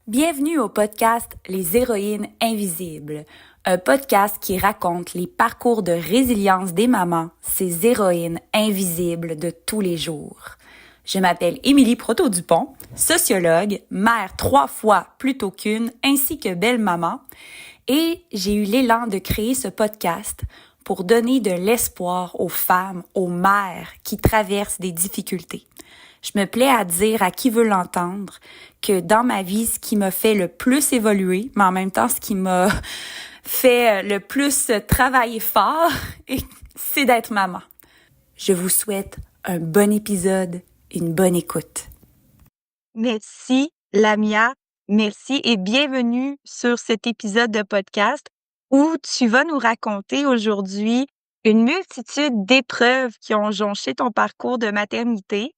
Bienvenue au podcast Les Héroïnes Invisibles, un podcast qui raconte les parcours de résilience des mamans, ces héroïnes invisibles de tous les jours. Je m'appelle Émilie Proto-Dupont, sociologue, mère 3 fois plutôt qu'une, ainsi que belle-maman, et j'ai eu l'élan de créer ce podcast pour donner de l'espoir aux femmes, aux mères qui traversent des difficultés. Je me plais à dire à qui veut l'entendre que dans ma vie, ce qui m'a fait le plus évoluer, mais en même temps, ce qui m'a fait le plus travailler fort, c'est d'être maman. Je vous souhaite un bon épisode, une bonne écoute. Merci, Lamia. Merci et bienvenue sur cet épisode de podcast où tu vas nous raconter aujourd'hui une multitude d'épreuves qui ont jonché ton parcours de maternité.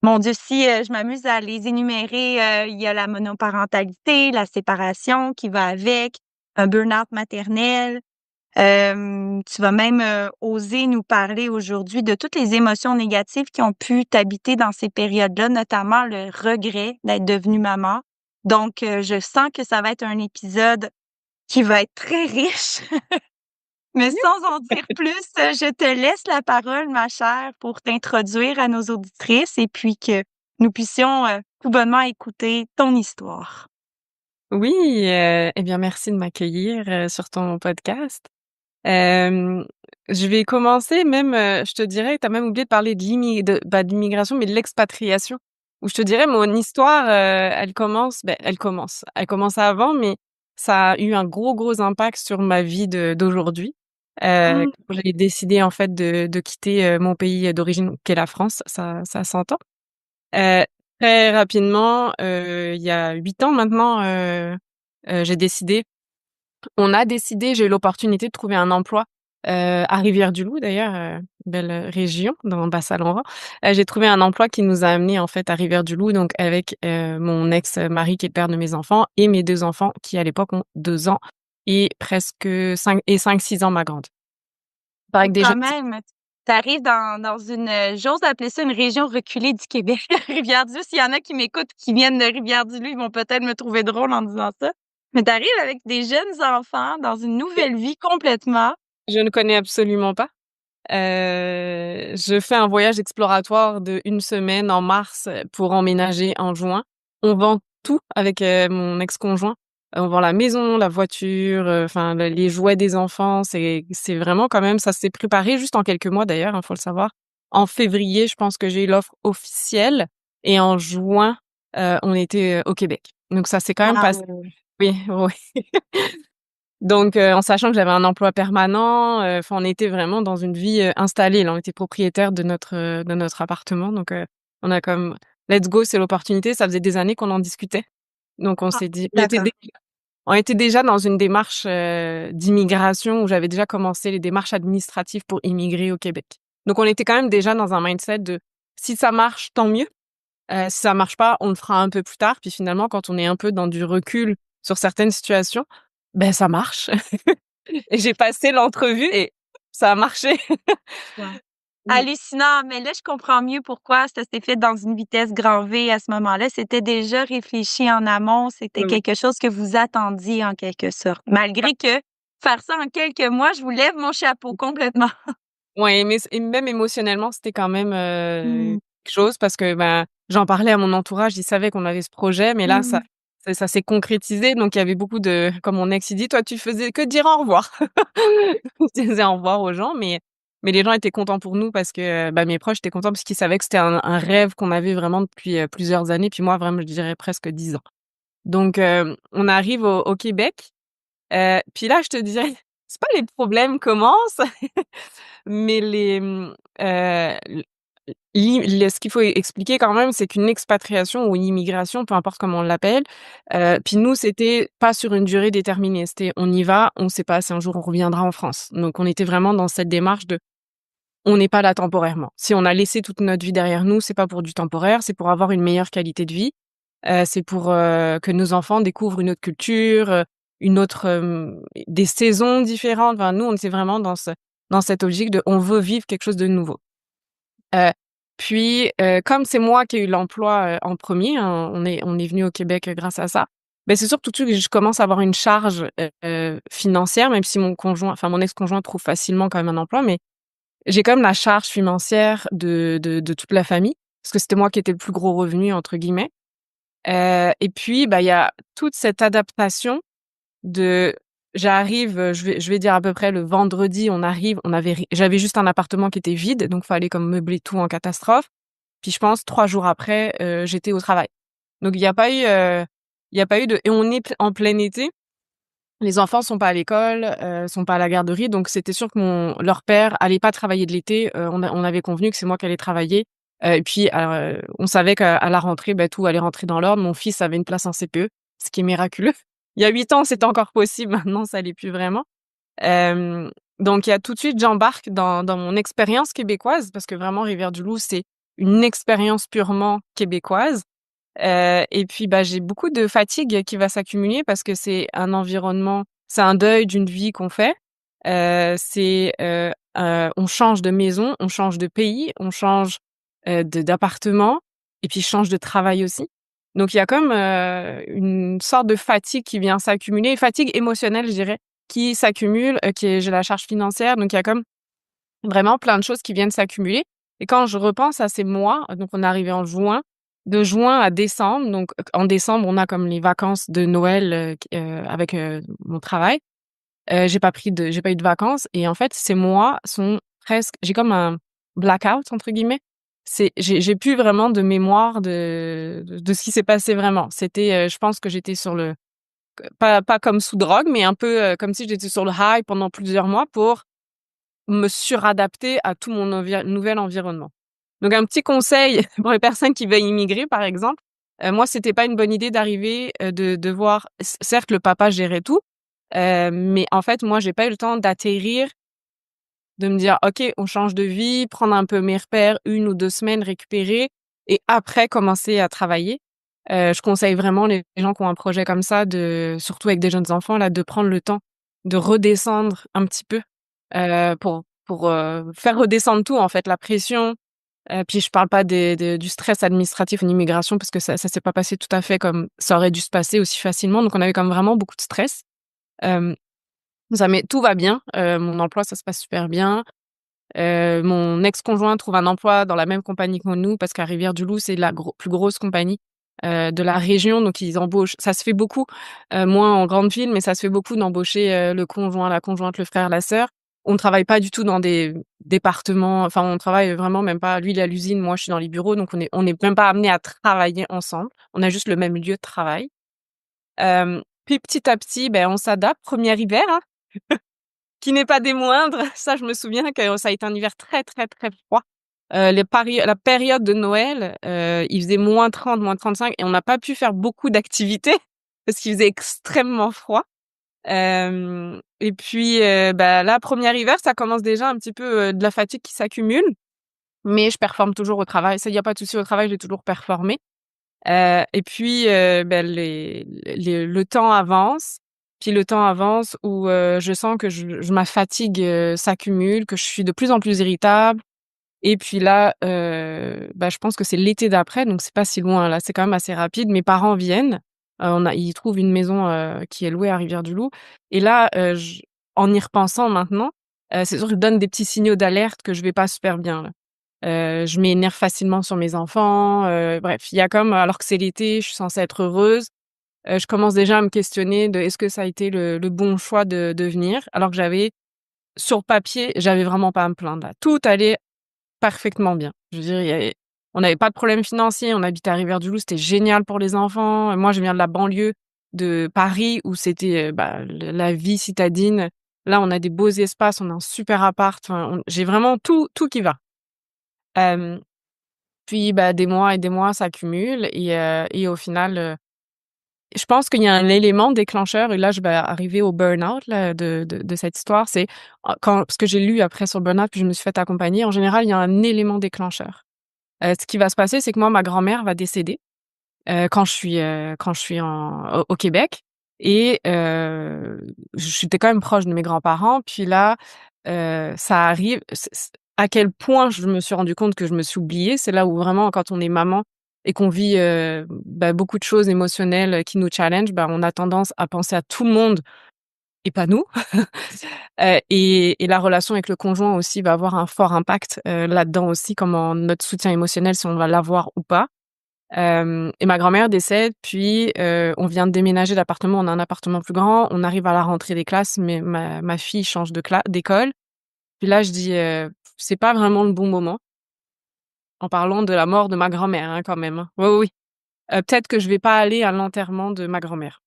Mon Dieu, si je m'amuse à les énumérer, il y a la monoparentalité, la séparation qui va avec, un burn-out maternel. Tu vas même oser nous parler aujourd'hui de toutes les émotions négatives qui ont pu t'habiter dans ces périodes-là, notamment le regret d'être devenue maman. Donc, je sens que ça va être un épisode qui va être très riche. Mais sans en dire plus, je te laisse la parole, ma chère, pour t'introduire à nos auditrices et puis que nous puissions tout bonnement écouter ton histoire. Oui, eh bien merci de m'accueillir, sur ton podcast. Je vais commencer même, je te dirais, tu as même oublié de parler de l'immigration, mais de l'expatriation, où je te dirais mon histoire, elle commence avant, mais ça a eu un gros impact sur ma vie d'aujourd'hui. Mmh. Quand j'ai décidé en fait de quitter, mon pays d'origine qui est la France, ça s'entend. Heu, Très rapidement, il y a 8 ans maintenant, j'ai décidé j'ai eu l'opportunité de trouver un emploi, à Rivière-du-Loup d'ailleurs, belle, région dans Bas-Saint-Laurent. J'ai trouvé un emploi qui nous a amenés en fait à Rivière-du-Loup, donc avec, mon ex-mari qui est le père de mes enfants et mes 2 enfants qui à l'époque ont 2 ans et presque 5 6 ans ma grande. Paraît que déjà Quand même, tu arrives dans une, j'ose appeler ça une région reculée du Québec, Rivière-du-Loup. S'il y en a qui m'écoutent qui viennent de Rivière-du-Loup, ils vont peut-être me trouver drôle en disant ça. Mais tu arrives avec des jeunes enfants dans une nouvelle vie complètement. je ne connais absolument pas. Je fais un voyage exploratoire de 1 semaine en mars, pour emménager en juin. On vend tout avec, mon ex-conjoint. On vend la maison, la voiture, enfin le les jouets des enfants. C'est vraiment quand même ça s'est préparé juste en quelques mois d'ailleurs, faut le savoir. En février, je pense que j'ai eu l'offre officielle et en juin, on était, au Québec. Donc ça s'est quand même passé Waouh! oui, oui. Donc, en sachant que j'avais un emploi permanent, enfin, on était vraiment dans une vie, installée. Là, on était propriétaires de notre appartement. Donc, on a comme: «Let's go, c'est l'opportunité». Ça faisait des années qu'on en discutait. Donc on Ah, s'est dit d'accord. on était déjà dans une démarche, d'immigration où j'avais déjà commencé les démarches administratives pour immigrer au Québec. Donc on était quand même déjà dans un mindset de: si ça marche, tant mieux. Si ça marche pas, on le fera un peu plus tard. Puis finalement, quand on est un peu dans du recul sur certaines situations, ben ça marche. Et j'ai passé l'entrevue et ça a marché. Wow. Mmh. Hallucinant, mais là, je comprends mieux pourquoi ça s'est fait dans une vitesse grand V à ce moment-là. C'était déjà réfléchi en amont, c'était Oui, oui. quelque chose que vous attendiez en quelque sorte. Malgré que faire ça en quelques mois, je vous lève mon chapeau complètement. Ouais, mais et même émotionnellement, c'était quand même, Mmh. quelque chose parce que, ben, j'en parlais à mon entourage, ils savaient qu'on avait ce projet, mais là, Mmh. ça s'est concrétisé, donc il y avait beaucoup de comme mon ex, il dit: «Toi, tu faisais que dire au revoir». Je disais au revoir aux gens, mais les gens étaient contents pour nous parce que, bah, mes proches étaient contents parce qu'ils savaient que c'était un rêve qu'on avait vraiment depuis, plusieurs années, puis moi, vraiment, je dirais presque 10 ans. Donc, on arrive au Québec, puis là, je te dirais, c'est pas les problèmes commencent, mais l ce qu'il faut expliquer quand même, c'est qu'une expatriation ou une immigration, peu importe comment on l'appelle, puis nous, c'était pas sur une durée déterminée. C'était: on y va, on sait pas si un jour on reviendra en France. Donc on était vraiment dans cette démarche de: on n'est pas là temporairement. Si on a laissé toute notre vie derrière nous, c'est pas pour du temporaire, c'est pour avoir une meilleure qualité de vie. C'est pour, que nos enfants découvrent une autre culture, une autre, des saisons différentes. Enfin, nous, on était vraiment dans cette logique de: on veut vivre quelque chose de nouveau. Heu, Puis, comme c'est moi qui ai eu l'emploi, en premier, hein, on est venu au Québec, grâce à ça. Mais c'est sûr tout de suite que je commence à avoir une charge, financière, même si mon ex-conjoint trouve facilement quand même un emploi, mais j'ai quand même la charge financière de toute la famille, parce que c'était moi qui étais «le plus gros revenu» entre guillemets. Et puis, bah, il y a toute cette adaptation de j'arrive, je vais dire à peu près le vendredi, j'avais juste un appartement qui était vide, donc fallait comme meubler tout en catastrophe. Puis je pense 3 jours après, j'étais au travail. Donc il y a pas eu de et on est en plein été, les enfants sont pas à l'école, sont pas à la garderie, donc c'était sûr que leur père allait pas travailler de l'été. On avait convenu que c'est moi qui allais travailler, et puis, on savait qu'à la rentrée, bah, tout allait rentrer dans l'ordre. Mon fils avait une place en CPE, ce qui est miraculeux. Il y a 8 ans, c'était encore possible, maintenant ça l'est plus vraiment. Hem, donc il y a tout de suite j'embarque dans mon expérience québécoise parce que vraiment Rivière-du-Loup, c'est une expérience purement québécoise. Et puis, bah, j'ai beaucoup de fatigue qui va s'accumuler parce que c'est un deuil d'une vie qu'on fait. On change de maison, on change de pays, on change, d'appartement et puis je change de travail aussi. Donc il y a comme, une sorte de fatigue qui vient s'accumuler, fatigue émotionnelle, je dirais, qui s'accumule, j'ai la charge financière, donc il y a comme vraiment plein de choses qui viennent s'accumuler et quand je repense à ces mois, donc on est arrivé en juin, de juin à décembre, donc en décembre, on a comme les vacances de Noël, avec, mon travail. J'ai pas eu de vacances et en fait, ces mois sont presque j'ai comme un «blackout» entre guillemets. J'ai plus vraiment de mémoire de ce qui s'est passé vraiment. C'était, je pense que j'étais sur le pas comme sous drogue, mais un peu, comme si j'étais sur le high pendant plusieurs mois pour me suradapter à tout mon nouvel environnement. Donc un petit conseil pour les personnes qui veulent immigrer, par exemple, moi, c'était pas une bonne idée d'arriver, de devoir certes, le papa gérait tout, mais en fait, moi, j'ai pas eu le temps d'atterrir, de me dire: «OK, on change de vie», prendre un peu mes repères, 1 ou 2 semaines, récupérer et après commencer à travailler. Je conseille vraiment les gens qui ont un projet comme ça surtout avec des jeunes enfants là, de prendre le temps de redescendre un petit peu, pour faire redescendre tout en fait, la pression. Puis je parle pas du stress administratif en immigration parce que ça s'est pas passé tout à fait comme ça aurait dû se passer aussi facilement, donc on avait quand même vraiment beaucoup de stress. Hem, tout va bien, mon emploi, ça se passe super bien. Mon ex-conjoint trouve un emploi dans la même compagnie que nous parce qu'à Rivière-du-Loup, c'est la plus grosse compagnie, de la région, donc ils embauchent ça se fait beaucoup, moins en grande ville, mais ça se fait beaucoup d'embaucher, le conjoint, la conjointe, le frère, la sœur. On ne travaille pas du tout dans des départements enfin, on travaille vraiment même pas lui, il est à l'usine, moi, je suis dans les bureaux, donc on est même pas amenés à travailler ensemble. On a juste le même lieu de travail. Puis petit à petit, on s'adapte. Premier hiver, hein, qui n'est pas des moindres. Ça, je me souviens que ça a été un hiver très, très, très froid. La période de Noël, il faisait -30, -35 et on n'a pas pu faire beaucoup d'activités parce qu'il faisait extrêmement froid. Et puis, là, premier hiver, ça commence déjà un petit peu, de la fatigue qui s'accumule, mais je performe toujours au travail. Ça, il y a pas de souci au travail, j'ai toujours performé. Et puis, le temps avance, puis le temps avance où, je sens que ma fatigue, s'accumule, que je suis de plus en plus irritable et puis là, je pense que c'est l'été d'après, donc c'est pas si loin là, c'est quand même assez rapide. Mes parents viennent, ils trouvent une maison, qui est louée à Rivière-du-Loup et là, en y repensant maintenant, c'est sûr que je donne des petits signaux d'alerte que je vais pas super bien là. Je m'énerve facilement sur mes enfants, bref, il y a comme alors que c'est l'été, je suis censée être heureuse, je commence déjà à me questionner de est-ce que ça a été le bon choix de venir? Alors que sur papier, j'avais vraiment pas à me plaindre là. Tout allait parfaitement bien. Je veux dire, on n'avait pas de problème financier, on habitait à Rivière-du-Loup, c'était génial pour les enfants. Moi, je viens de la banlieue de Paris où c'était, la vie citadine. Là, on a des beaux espaces, on a un super appart, enfin, j'ai vraiment tout qui va. Hem Puis, des mois et des mois s'accumulent et au final, je pense qu'il y a un élément déclencheur et là, je vais arriver au burn-out là de cette histoire. C'est quand parce que j'ai lu après sur le burn-out, puis je me suis fait accompagner. En général, il y a un élément déclencheur. Ce qui va se passer, c'est que moi, ma grand-mère va décéder, quand je suis au Québec et j'étais quand même proche de mes grands-parents. Puis là, ça arrive à quel point je me suis rendu compte que je me suis oubliée, c'est là où vraiment quand on est maman, et qu'on vit, beaucoup de choses émotionnelles qui nous challenge, on a tendance à penser à tout le monde et pas nous. Et la relation avec le conjoint aussi va avoir un fort impact, là-dedans aussi, comment notre soutien émotionnel, si on va l'avoir ou pas. Et ma grand-mère décède, puis, on vient de déménager d'appartement, on a un appartement plus grand, on arrive à la rentrée des classes, mais ma fille change d'école. Puis là, je dis, «C'est pas vraiment le bon moment», en parlant de la mort de ma grand-mère, hein, quand même, hein. Oui, oui, oui. Peut-être que je vais pas aller à l'enterrement de ma grand-mère.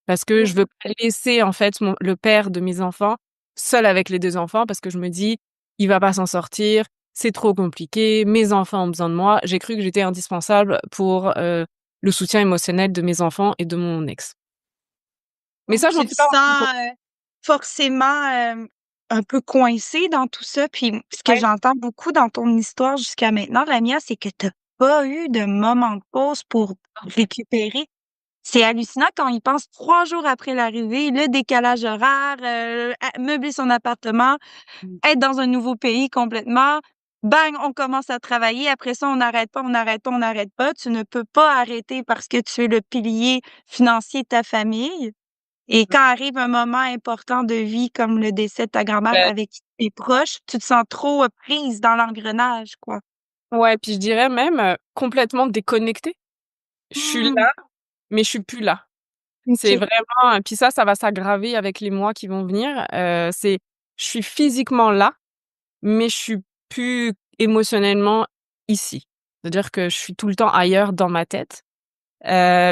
Parce que je veux pas laisser, en fait, le père de mes enfants seul avec les 2 enfants parce que je me dis: «Il va pas s'en sortir, c'est trop compliqué, mes enfants ont besoin de moi». J'ai cru que j'étais indispensable pour, le soutien émotionnel de mes enfants et de mon ex. Mais Donc ça, je m'en tu te suis pas rendu compte. sens, forcément, un peu coincé dans tout ça. Puis ce que Ouais. j'entends beaucoup dans ton histoire jusqu'à maintenant, Lamia, c'est que tu as pas eu de moment de pause pour récupérer. C'est hallucinant quand on y pense 3 jours après l'arrivée, le décalage horaire, meubler son appartement, Mmh. être dans un nouveau pays complètement. Bang, on commence à travailler. Après ça, on n'arrête pas, on n'arrête pas, on n'arrête pas. Tu ne peux pas arrêter parce que tu es le pilier financier de ta famille. Et quand arrive un moment important de vie comme le décès de ta grand-mère Beh, avec qui tu es proche, tu te sens trop, prise dans l'engrenage, quoi. ouais, puis je dirais même, complètement déconnectée. Je suis Mmh. là, mais je suis plus là. C'est OK. vraiment, puis ça va s'aggraver avec les mois qui vont venir. Je suis physiquement là, mais je suis plus émotionnellement ici. C'est-à-dire que je suis tout le temps ailleurs dans ma tête.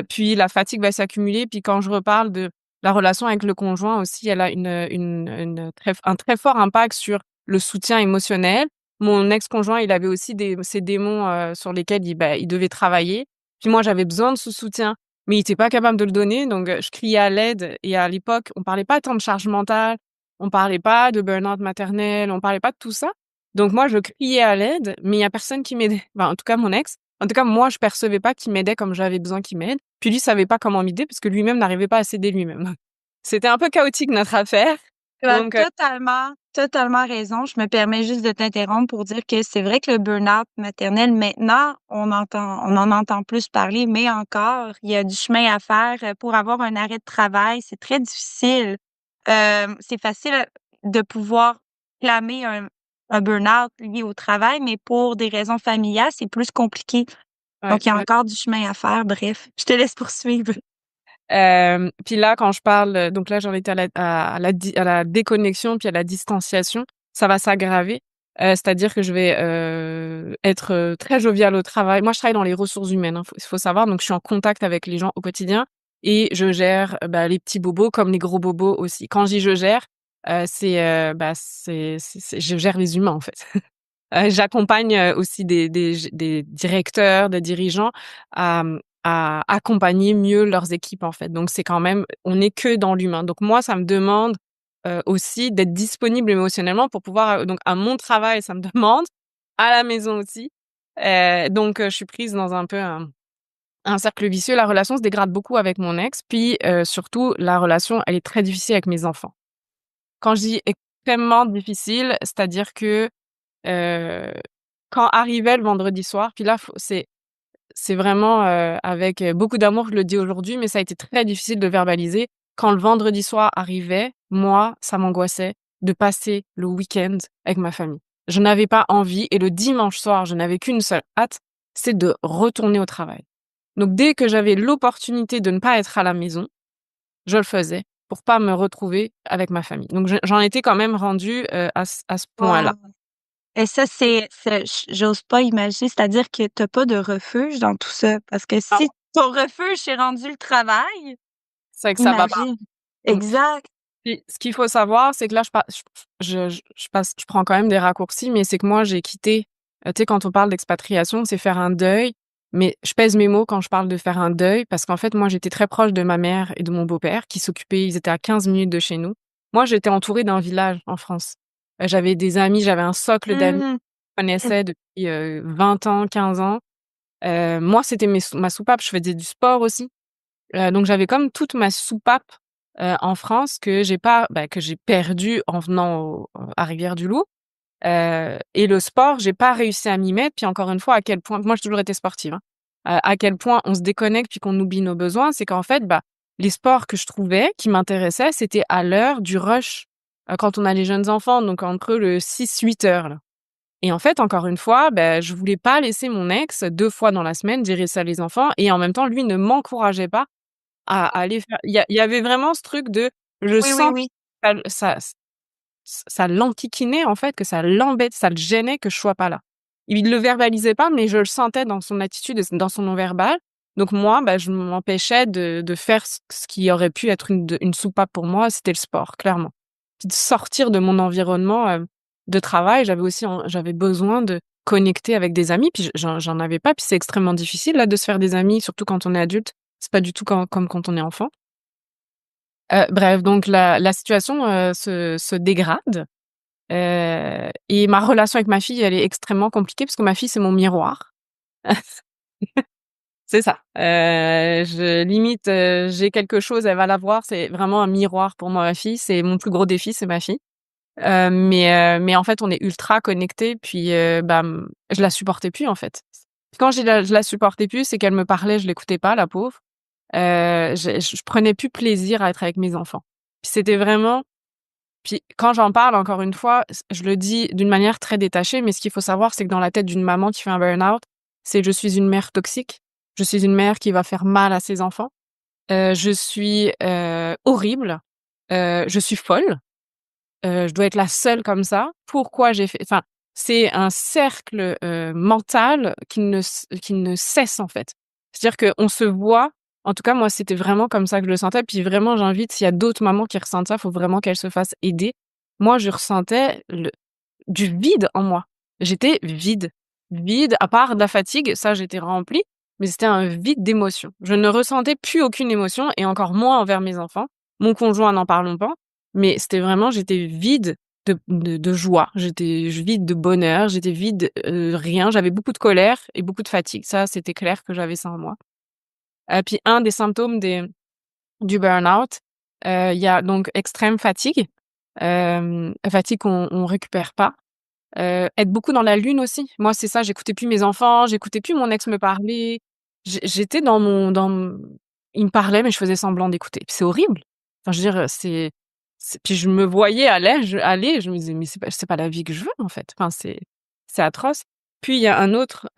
Puis la fatigue va s'accumuler, puis quand je reparle de la relation avec le conjoint aussi, elle a un très fort impact sur le soutien émotionnel. Mon ex-conjoint, il avait aussi ses démons, sur lesquels il devait travailler. Puis moi, j'avais besoin de ce soutien, mais il était pas capable de le donner, donc je criais à l'aide et à l'époque, on parlait pas tant de charge mentale, on parlait pas de burn-out maternel, on parlait pas de tout ça. Donc moi, je criais à l'aide, mais il y a personne qui m'aidait. Enfin, en tout cas, mon ex. En tout cas, moi, je percevais pas qu'il m'aidait comme j'avais besoin qu'il m'aide. Puis lui savait pas comment m'aider parce que lui-même n'arrivait pas à s'aider lui-même. C'était un peu chaotique notre affaire. Tu as Donc totalement, totalement raison. Je me permets juste de t'interrompre pour dire que c'est vrai que le burn-out maternel, maintenant, on en entend plus parler, mais encore, il y a du chemin à faire, pour avoir un arrêt de travail. C'est très difficile. C'est facile de pouvoir clamer un burn-out lié au travail, mais pour des raisons familiales, c'est plus compliqué. ouais, Donc, il y a encore du chemin à faire. Bref, je te laisse poursuivre. Puis là, quand je parle, donc là, j'en étais à la déconnexion, puis à la distanciation, ça va s'aggraver. C'est-à-dire que je vais, être, très joviale au travail. Moi, je travaille dans les ressources humaines, hein, faut savoir, donc je suis en contact avec les gens au quotidien et je gère, les petits bobos comme les gros bobos aussi. Quand je dis «je gère», c'est je gère les humains, en fait. J'accompagne, aussi des directeurs, des dirigeants à accompagner mieux leurs équipes, en fait. Donc c'est quand même on n'est que dans l'humain. Donc moi, ça me demande, aussi d'être disponible émotionnellement pour pouvoir, donc à mon travail, ça me demande, à la maison aussi. Donc je suis prise dans un peu un cercle vicieux. La relation se dégrade beaucoup avec mon ex, puis, surtout la relation, elle est très difficile avec mes enfants. Quand je dis extrêmement difficile, c'est-à-dire que Heu, quand arrivait le vendredi soir, puis là, faut c'est vraiment, avec, beaucoup d'amour que je le dis aujourd'hui, mais ça a été très difficile de verbaliser. Quand le vendredi soir arrivait, moi, ça m'angoissait de passer le week-end avec ma famille. Je n'avais pas envie et le dimanche soir, je n'avais qu'une seule hâte, c'est de retourner au travail. Donc dès que j'avais l'opportunité de ne pas être à la maison, je le faisais pour pas me retrouver avec ma famille. Donc j'en étais quand même rendue, à ce point-là. Wow! Et ça, c'est j'ose pas imaginer, c'est-à-dire que tu as pas de refuge dans tout ça? Parce que si ton refuge, c'est rendu le travail, C'est que ça va pas. imagine. Mmh. Exact. Puis ce qu'il faut savoir, c'est que là, je prends quand même des raccourcis, mais c'est que moi, j'ai quitté, tu sais, quand on parle d'expatriation, c'est faire un deuil, mais je pèse mes mots quand je parle de faire un deuil parce qu'en fait, moi, j'étais très proche de ma mère et de mon beau-père qui s'occupaient ils étaient à 15 minutes de chez nous. Moi, j'étais entourée d'un village en France. J'avais des amis, j'avais un socle d'amis que Mmh. je connaissais depuis, 20 ans, 15 ans. Moi, c'était ma soupape. Je faisais du sport aussi. Donc j'avais comme toute ma soupape, en France que j'ai perdue en venant à Rivière-du-Loup, et le sport, j'ai pas réussi à m'y mettre. Puis encore une fois, à quel point moi j'ai toujours été sportive, hein. à quel point on se déconnecte puis qu'on oublie nos besoins, c'est qu'en fait, les sports que je trouvais qui m'intéressaient, c'était à l'heure du rush, quand on a les jeunes enfants, donc entre le 6-8 heures, là. Et en fait, encore une fois, je voulais pas laisser mon ex 2 fois dans la semaine gérer ça les enfants et en même temps, lui ne m'encourageait pas à aller faire il y avait vraiment ce truc de je Oui, oui, sens oui. que ça l'enquiquinait en fait, que ça l'embête, ça le gênait que je sois pas là. Il le verbalisait pas, mais je le sentais dans son attitude et dans son non-verbal. Donc moi, je m'empêchais de faire ce qui aurait pu être une soupape pour moi, c'était le sport, clairement. Puis de sortir de mon environnement, de travail. J'avais besoin de connecter avec des amis, puis j'en avais pas, puis c'est extrêmement difficile là de se faire des amis, surtout quand on est adulte. C'est pas du tout comme quand on est enfant. Bref, donc la situation, se dégrade, et ma relation avec ma fille, elle est extrêmement compliquée parce que ma fille, c'est mon miroir. C'est ça. Je limite, j'ai quelque chose, elle va l'avoir, c'est vraiment un miroir pour moi, ma fille. C'est mon plus gros défi, c'est ma fille. Mais en fait, on est ultra connectés puis, je la supportais plus, en fait. Quand je la supportais plus, c'est qu'elle me parlait, je l'écoutais pas, la pauvre. Je prenais plus plaisir à être avec mes enfants. Puis c'était vraiment puis quand j'en parle, encore une fois, je le dis d'une manière très détachée, mais ce qu'il faut savoir, c'est que dans la tête d'une maman qui fait un burn-out, c'est: «Je suis une mère toxique, je suis une mère qui va faire mal à ses enfants, je suis, horrible, je suis folle, je dois être la seule comme ça. Pourquoi j'ai fait» enfin, c'est un cercle, mental qui ne cesse, en fait. C'est-à-dire qu'on se voit en tout cas, moi, c'était vraiment comme ça que je le sentais, puis vraiment, j'invite s'il y a d'autres mamans qui ressentent ça, faut vraiment qu'elles se fassent aider. Moi, je ressentais du vide en moi. J'étais vide. Vide, à part de la fatigue, ça, j'étais remplie, mais c'était un vide d'émotions. Je ne ressentais plus aucune émotion et encore moins envers mes enfants. Mon conjoint, n'en parlons pas, mais c'était vraiment j'étais vide de joie, j'étais vide de bonheur, j'étais vide, rien. J'avais beaucoup de colère et beaucoup de fatigue. Ça, c'était clair que j'avais ça en moi. Puis un des symptômes du burn-out, il y a donc extrême fatigue, fatigue qu'on récupère pas. Être beaucoup dans la lune aussi. Moi, c'est ça, j'écoutais plus mes enfants, j'écoutais plus mon ex me parler. J'étais dans m il me parlait, mais je faisais semblant d'écouter. Puis c'est horrible. Enfin, je veux dire, c'est puis je me voyais aller, je me disais: «Mais c'est pas la vie que je veux, en fait». Enfin, c'est atroce. Puis il y a un autre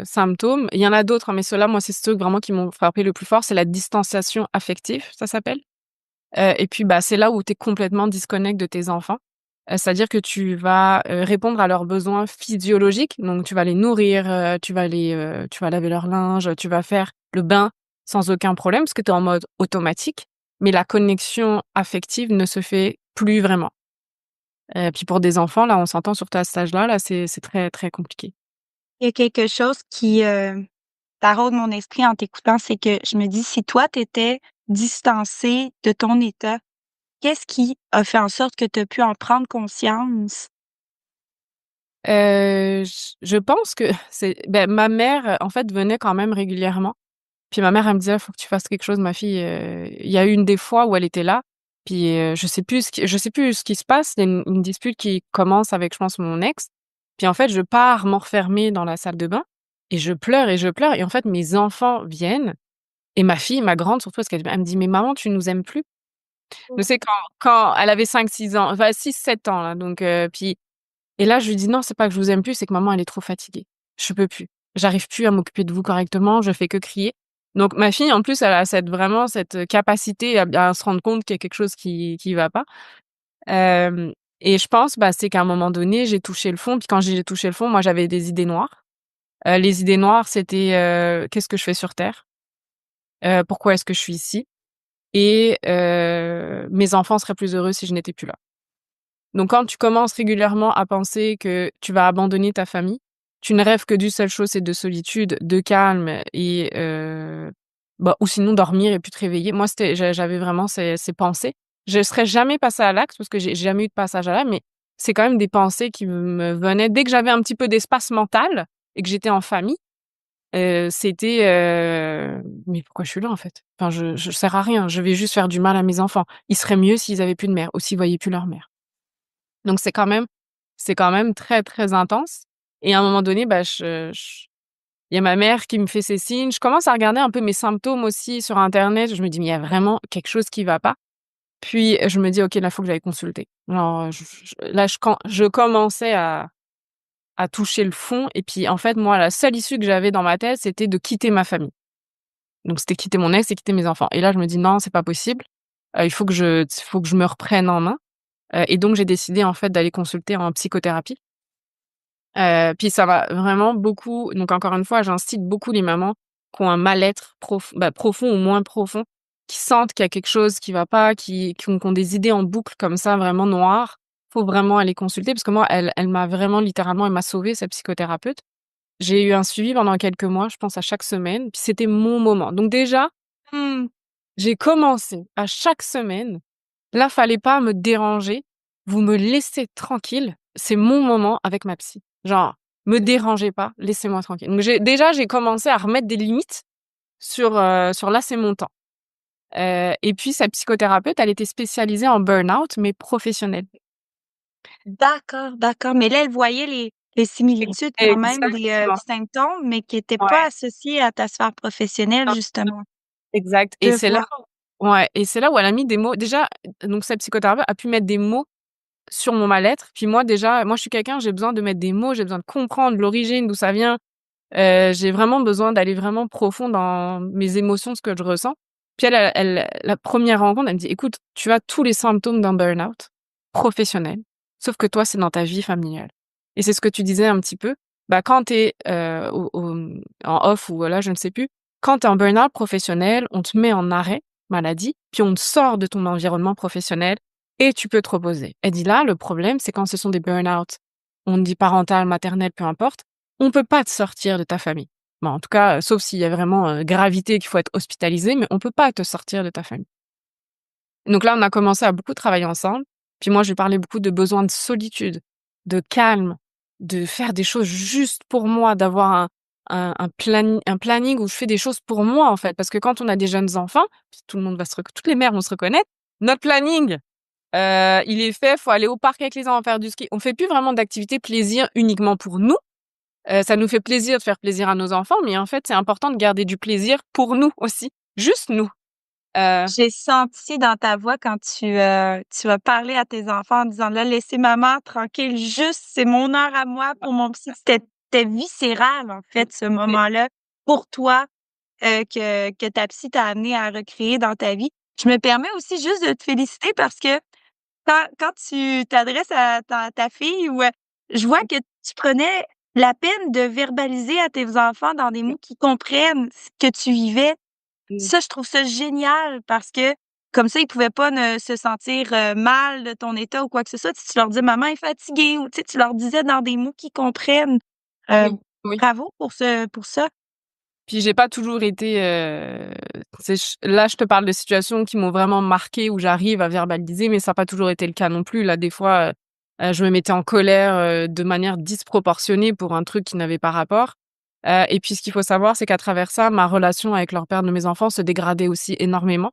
symptôme. Il y en a d'autres, hein, mais ceux-là, moi, c'est ceux vraiment qui m'ont frappé le plus fort, c'est la distanciation affective, ça s'appelle. Et puis, c'est là où tu es complètement disconnect de tes enfants. C'est-à-dire que tu vas, répondre à leurs besoins physiologiques, donc tu vas les nourrir, tu vas laver leur linge, tu vas faire le bain sans aucun problème parce que tu es en mode automatique, mais la connexion affective ne se fait plus vraiment. Puis pour des enfants, là, on s'entend surtout à cet âge-là, là, c'est très, très compliqué. Il y a quelque chose qui, taraude mon esprit en t'écoutant, c'est que je me dis: «Si toi, tu étais distancée de ton état, qu'est-ce qui a fait en sorte que tu as pu en prendre conscience?» Je pense que ma mère, en fait, venait quand même régulièrement. Puis ma mère, elle me disait: «Faut que tu fasses quelque chose ma fille». Il y a eu une des fois où elle était là, puis, je sais plus ce qui se passe. Il y a une dispute qui commence avec, je pense, mon ex. Puis en fait, je pars m'enfermer dans la salle de bain et je pleure et en fait, mes enfants viennent et ma fille, ma grande surtout, parce elle me dit: «Mais maman, tu nous aimes plus». Je sais quand elle avait 5-6 ans, enfin 6-7 ans là, donc puis et là, je lui dis: «Non, c'est pas que je vous aime plus, c'est que maman, elle est trop fatiguée. Je peux plus. J'arrive plus à m'occuper de vous correctement, je fais que crier». Donc ma fille, en plus, elle a cette capacité à se rendre compte qu'il y a quelque chose qui va pas. Hem et je pense, c'est qu'à un moment donné, j'ai touché le fond. Puis quand j'ai touché le fond, moi, j'avais des idées noires. Les idées noires, c'était, «Qu'est-ce que je fais sur terre? Pourquoi est-ce que je suis ici? Et mes enfants seraient plus heureux si je n'étais plus là». Donc quand tu commences régulièrement à penser que tu vas abandonner ta famille, tu ne rêves que d'une seule chose, c'est de solitude, de calme et ou sinon dormir et puis te réveiller. Moi, j'avais vraiment ces pensées. Je serais jamais passée à l'acte parce que j'ai jamais eu de passage à l'acte, mais c'est quand même des pensées qui me venaient dès que j'avais un petit peu d'espace mental et que j'étais en famille, c'était, «Mais pourquoi je suis là, en fait? Enfin, je sers à rien, je vais juste faire du mal à mes enfants. Ils seraient mieux s'ils avaient plus de mère ou s'ils voyaient plus leur mère». Donc c'est quand même très, très intense. Et à un moment donné, il y a ma mère qui me fait ses signes. Je commence à regarder un peu mes symptômes aussi sur internet. Je me dis: «Mais il y a vraiment quelque chose qui va pas». Puis je me dis: «OK, là, faut que j'aille consulter». Alors, je là, je commençais à toucher le fond et puis, en fait, moi, la seule issue que j'avais dans ma tête, c'était de quitter ma famille. Donc c'était quitter mon ex et quitter mes enfants et là, je me dis: «Non, c'est pas possible, il faut que je me reprenne en main», et donc j'ai décidé, en fait, d'aller consulter en psychothérapie. Puis ça va vraiment beaucoup donc encore une fois, j'incite beaucoup les mamans qui ont un mal-être profond ou moins profond, qui sentent qu'il y a quelque chose qui va pas, qui ont des idées en boucle comme ça vraiment noires. Faut vraiment aller consulter parce que moi, elle m'a vraiment littéralement elle m'a sauvée cette psychothérapeute. J'ai eu un suivi pendant quelques mois, je pense à chaque semaine, puis c'était mon moment. Donc déjà, Mmh. j'ai commencé à chaque semaine, là, fallait pas me déranger, vous me laissez tranquille, c'est mon moment avec ma psy. Genre, me dérangez pas, laissez-moi tranquille. Donc j'ai commencé à remettre des limites sur là, c'est mon temps. Et puis cette psychothérapeute, elle était spécialisée en burn-out, mais professionnel. D'accord, d'accord. Mais là, elle voyait les similitudes quand même Exactement. des symptômes, mais qui étaient pas Ouais. associés à ta sphère professionnelle, justement. Exact Je et c'est là vois. ouais et c'est là où elle a mis des mots déjà, donc cette psychothérapeute a pu mettre des mots sur mon mal-être. Puis moi déjà, moi je suis quelqu'un, j'ai besoin de mettre des mots, j'ai besoin de comprendre l'origine, d'où ça vient. J'ai vraiment besoin d'aller vraiment profond dans mes émotions, ce que je ressens. Puis la première rencontre, elle me dit: «Écoute, tu as tous les symptômes d'un burn-out professionnel, sauf que toi, c'est dans ta vie familiale» et c'est ce que tu disais un petit peu. Bah, quand tu es, en off ou là, je ne sais plus, quand tu es en burn-out professionnel, on te met en arrêt maladie, puis on te sort de ton environnement professionnel et tu peux te reposer. Elle dit: «Là, le problème, c'est quand ce sont des burn-out, on dit parental, maternel, peu importe, on peut pas te sortir de ta famille. Bon, en tout cas, sauf s'il y a vraiment, gravité qu'il faut être hospitalisé, mais on peut pas te sortir de ta famille. Donc là, on a commencé à beaucoup travailler ensemble. Puis moi, je lui parlais beaucoup de besoin de solitude, de calme, de faire des choses juste pour moi, d'avoir un planning où je fais des choses pour moi, en fait. Parce que quand on a des jeunes enfants, puis tout le monde va se recon toutes les mères vont se reconnaître, notre planning, il est fait, faut aller au parc avec les enfants, faire du ski. On fait plus vraiment d'activités plaisir uniquement pour nous. Ça nous fait plaisir de faire plaisir à nos enfants, mais en fait, c'est important de garder du plaisir pour nous aussi, juste nous. Heu, J'ai senti dans ta voix quand tu as parlé à tes enfants en disant: «Là, laissez maman tranquille, juste c'est mon heure à moi pour mon psy». C'était viscéral, en fait, ce oui, moment-là, pour toi, que ta psy t'a amené à recréer dans ta vie. Je me permets aussi juste de te féliciter parce que quand tu t'adresses à ta fille ou, je vois que tu prenais la peine de verbaliser à tes enfants dans des mots qu'ils comprennent ce que tu vivais. mmh, Ça, je trouve ça génial parce que comme ça, ils pouvaient pas ne se sentir, mal de ton état ou quoi que ce soit. Tu leur dis: «Maman est fatiguée» ou tu sais, tu leur disais dans des mots qu'ils comprennent. Heu, oui, oui. bravo pour ça. Puis j'ai pas toujours été, c'est ch là, je te parle de situations qui m'ont vraiment marquée, où j'arrive à verbaliser, mais ça a pas toujours été le cas non plus. Là, des fois, je me mettais en colère, de manière disproportionnée pour un truc qui n'avait pas rapport. Et puis ce qu'il faut savoir, c'est qu'à travers ça, ma relation avec leur père de mes enfants se dégradait aussi énormément.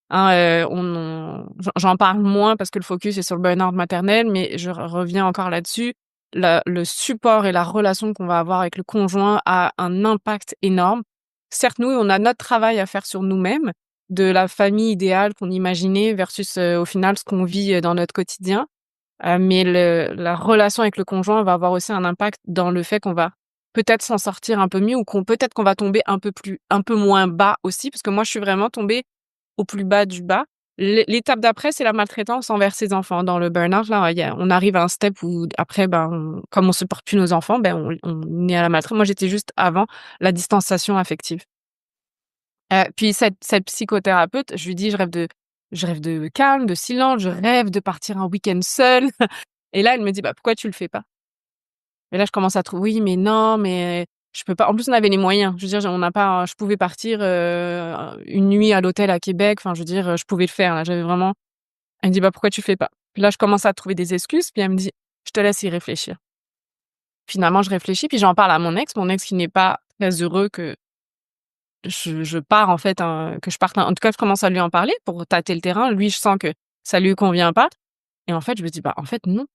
Hein, j'en parle moins parce que le focus est sur le burn-out maternel, mais je reviens encore là-dessus. Le support et la relation qu'on va avoir avec le conjoint a un impact énorme. Certes, nous, on a notre travail à faire sur nous-mêmes, de la famille idéale qu'on imaginait versus, au final, ce qu'on vit, dans notre quotidien. Mais la relation avec le conjoint va avoir aussi un impact dans le fait qu'on va peut-être s'en sortir un peu mieux ou peut-être qu'on va tomber un peu moins bas aussi, parce que moi, je suis vraiment tombée au plus bas du bas. L'étape d'après, c'est la maltraitance envers ses enfants. Dans le burn-out, là, on arrive à un step où après, ben, comme on supporte plus nos enfants, ben, on est à la maltraitance. Moi, j'étais juste avant la distanciation affective. Puis cette psychothérapeute, je lui dis: Je rêve de calme, de silence, je rêve de partir un week-end seule». Et là, elle me dit: «Bah, pourquoi tu le fais pas?» Et là, je commence à trouver «Oui, mais non, mais je peux pas». En plus, on avait les moyens. Je veux dire, on n'a pas je pouvais partir, une nuit à l'hôtel à Québec. Enfin, je veux dire, je pouvais le faire, là. J'avais vraiment Elle me dit: «Bah, pourquoi tu le fais pas?» Puis là, je commence à trouver des excuses, puis elle me dit: «Je te laisse y réfléchir». Finalement, je réfléchis, puis j'en parle à mon ex qui n'est pas très heureux que je pars en fait, que je parte en tout cas, je commence à lui en parler pour tâter le terrain. Lui, je sens que ça lui convient pas et en fait, je me dis: «Bah, en fait, non».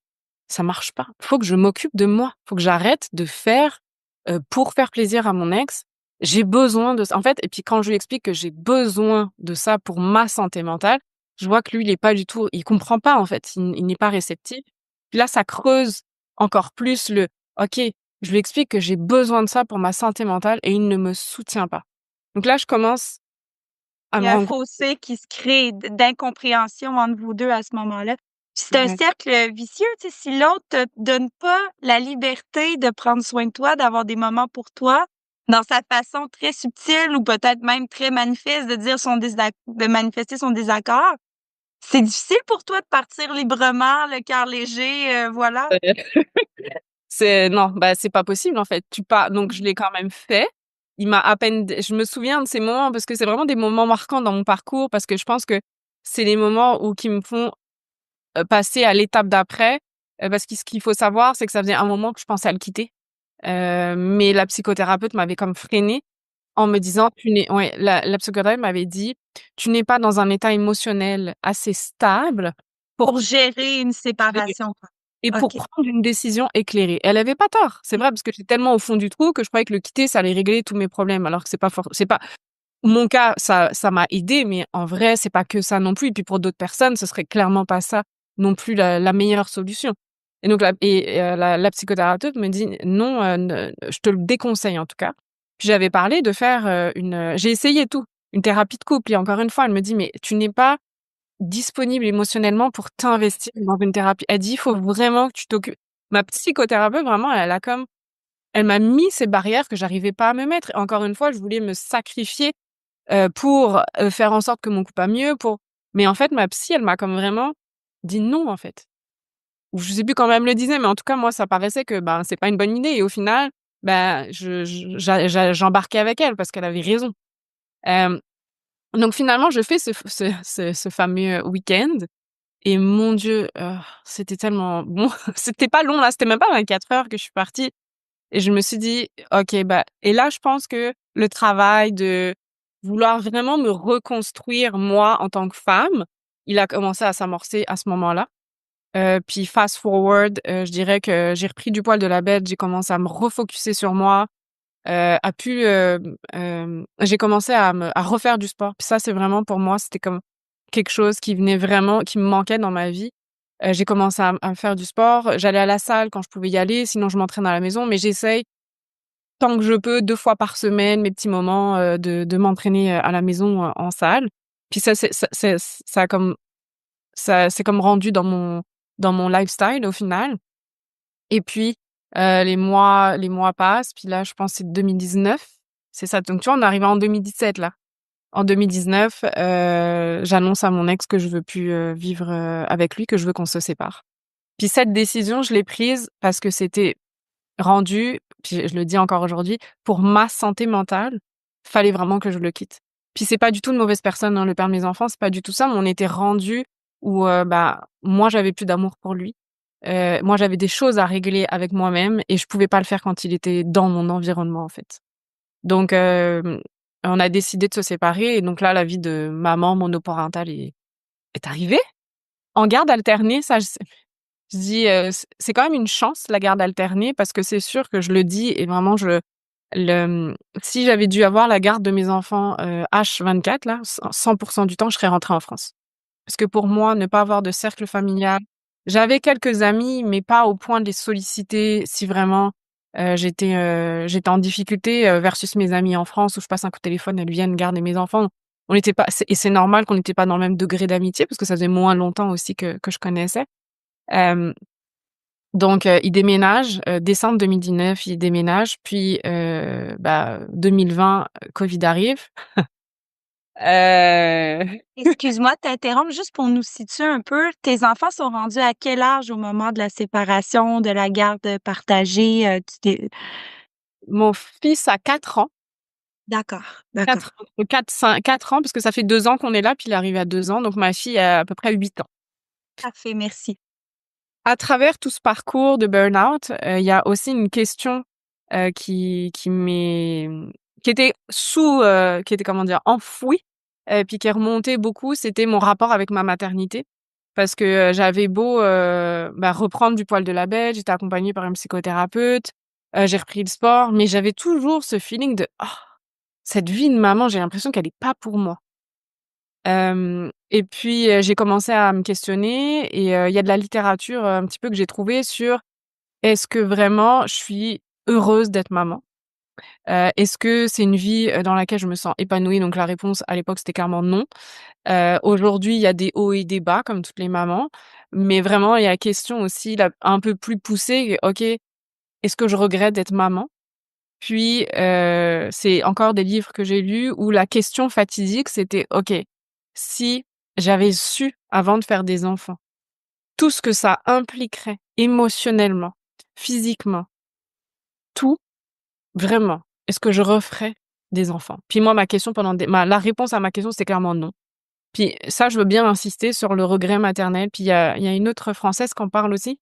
ça marche pas. Faut que je m'occupe de moi. Faut que j'arrête de faire, pour faire plaisir à mon ex. J'ai besoin de ça. En fait, et puis quand je lui explique que j'ai besoin de ça pour ma santé mentale, je vois que lui, il comprend pas, en fait. Il n'est pas réceptif. Puis là, ça creuse encore plus OK, je lui explique que j'ai besoin de ça pour ma santé mentale et il ne me soutient pas. Donc là, je commence à Il y me a un rendre fossé qui se crée d'incompréhension entre vous 2 à ce moment-là. Puis c'est un compte. cercle vicieux, tu sais, si l'autre te donne pas la liberté de prendre soin de toi, d'avoir des moments pour toi, dans sa façon très subtile ou peut-être même très manifeste de dire de manifester son désaccord, c'est difficile pour toi de partir librement, le cœur léger, voilà? C'est non, bah, c'est pas possible, en fait. Donc je l'ai quand même fait. Il m'a à peine d Je me souviens de ces moments parce que c'est vraiment des moments marquants dans mon parcours parce que je pense que c'est les moments qui me font, passer à l'étape d'après, parce que ce qu'il faut savoir, c'est que ça faisait un moment que je pensais à le quitter, mais la psychothérapeute m'avait comme freinée en me disant: «Tu n'es» ouais, la psychothérapeute m'avait dit: «Tu n'es pas dans un état émotionnel assez stable pour Pour gérer une gérer séparation, quoi. et pour OK. prendre une décision éclairée». Elle avait pas tort. C'est vrai parce que j'étais tellement au fond du trou que je croyais que le quitter, ça allait régler tous mes problèmes alors que c'est pas mon cas, ça m'a aidée, mais en vrai, c'est pas que ça non plus et puis pour d'autres personnes, ce serait clairement pas ça non plus la meilleure solution et donc la psychothérapeute me dit: «Non, ne je te le déconseille en tout cas». Puis j'avais parlé de faire, j'ai essayé tout, une thérapie de couple et encore une fois, elle me dit: «Mais tu n'es pas disponible émotionnellement pour t'investir dans une thérapie». Elle dit: «Il faut vraiment que tu t'occupes». Ma psychothérapeute vraiment, elle m'a mis ces barrières que j'arrivais pas à me mettre. Encore une fois, je voulais me sacrifier, pour, faire en sorte que mon couple aille mieux, mais en fait, ma psy, elle m'a comme vraiment dit: «Non», en fait. Ou je sais plus comment elle me le disait, mais en tout cas, moi, ça paraissait que, ben, c'est pas une bonne idée et au final, bah, j'embarquais avec elle parce qu'elle avait raison. Hem, donc finalement, je fais ce fameux week-end et mon Dieu, c'était tellement bon. C'était pas long, là, c'était même pas 24 heures que je suis partie et je me suis dit: «OK, bah» et là, je pense que le travail de vouloir vraiment me reconstruire, moi, en tant que femme, il a commencé à s'amorcer à ce moment-là. Puis fast forward, je dirais que j'ai repris du poil de la bête, j'ai commencé à me refocuser sur moi, j'ai commencé à refaire du sport. Puis ça, c'est vraiment pour moi, c'était comme quelque chose qui me manquait dans ma vie. J'ai commencé à faire du sport. J'allais à la salle quand je pouvais y aller, sinon je m'entraîne à la maison, mais j'essaye tant que je peux 2 fois par semaine, mes petits moments, de m'entraîner, à la maison, en salle. Puis ça a comme ça s'est comme rendu dans mon lifestyle au final et puis, les mois passent, puis là, je pense que c'est 2019, c'est ça, donc tu vois, on est arrivé en 2017 là. En 2019, j'annonce à mon ex que je veux plus, vivre, avec lui, que je veux qu'on se sépare. Puis cette décision, je l'ai prise parce que c'était rendu, puis je le dis encore aujourd'hui, pour ma santé mentale, fallait vraiment que je le quitte. Puis c'est pas du tout une mauvaise personne, hein, le père de mes enfants, c'est pas du tout ça, mais on était rendus où, bah, moi j'avais plus d'amour pour lui. Moi j'avais des choses à régler avec moi-même et je pouvais pas le faire quand il était dans mon environnement, en fait. Donc on a décidé de se séparer et donc là, la vie de maman monoparentale est arrivée. En garde alternée, ça je dis, c'est quand même une chance la garde alternée parce que c'est sûr que je le dis et vraiment si j'avais dû avoir la garde de mes enfants, H24 là, 100 du temps, je serais rentrée en France. Parce que pour moi, ne pas avoir de cercle familial, j'avais quelques amis, mais pas au point de les solliciter si vraiment, j'étais en difficulté, versus mes amis en France où je passe un coup de téléphone, elles viennent garder mes enfants. On n'était pas c'est normal qu'on n'était pas dans le même degré d'amitié parce que ça faisait moins longtemps aussi que je connaissais. Hem donc il déménage, décembre 2019, il déménage, puis, bah, 2020, Covid arrive. Heu, Excuse-moi de t'interrompre, juste pour nous situer un peu, tes enfants sont rendus à quel âge au moment de la séparation, de la garde partagée? Tu t'es mon fils a 4 ans, d'accord, d'accord. 4 entre 4 ans parce que ça fait 2 ans qu'on est là, puis il est arrivé à 2 ans, donc ma fille a à peu près 8 ans. Parfait, merci. À travers tout ce parcours de burn-out, il y a aussi une question, qui qui était qui était comment dire? Enfouie, puis qui est remontée beaucoup, c'était mon rapport avec ma maternité. parce que, j'avais beau, reprendre du poil de la bête, j'étais accompagnée par une psychothérapeute, j'ai repris le sport, mais j'avais toujours ce feeling de: «Oh, cette vie de maman, j'ai l'impression qu'elle est pas pour moi». Et puis, j'ai commencé à me questionner et il y a de la littérature, un petit peu que j'ai trouvée sur: est-ce que vraiment je suis heureuse d'être maman? Est-ce que c'est une vie, dans laquelle je me sens épanouie? Donc la réponse à l'époque, c'était clairement non. Aujourd'hui, il y a des hauts et des bas comme toutes les mamans, mais vraiment il y a la question aussi là, un peu plus poussée, OK, est-ce que je regrette d'être maman? Puis, c'est encore des livres que j'ai lus où la question fatidique, c'était: «OK, si j'avais su avant de faire des enfants, tout ce que ça impliquerait émotionnellement, physiquement, tout, vraiment, est-ce que je referais des enfants?» Puis moi, ma question pendant des ma la réponse à ma question, c'est clairement non. Puis ça, je veux bien insister sur le regret maternel. Puis il y a une autre Française qui en parle aussi.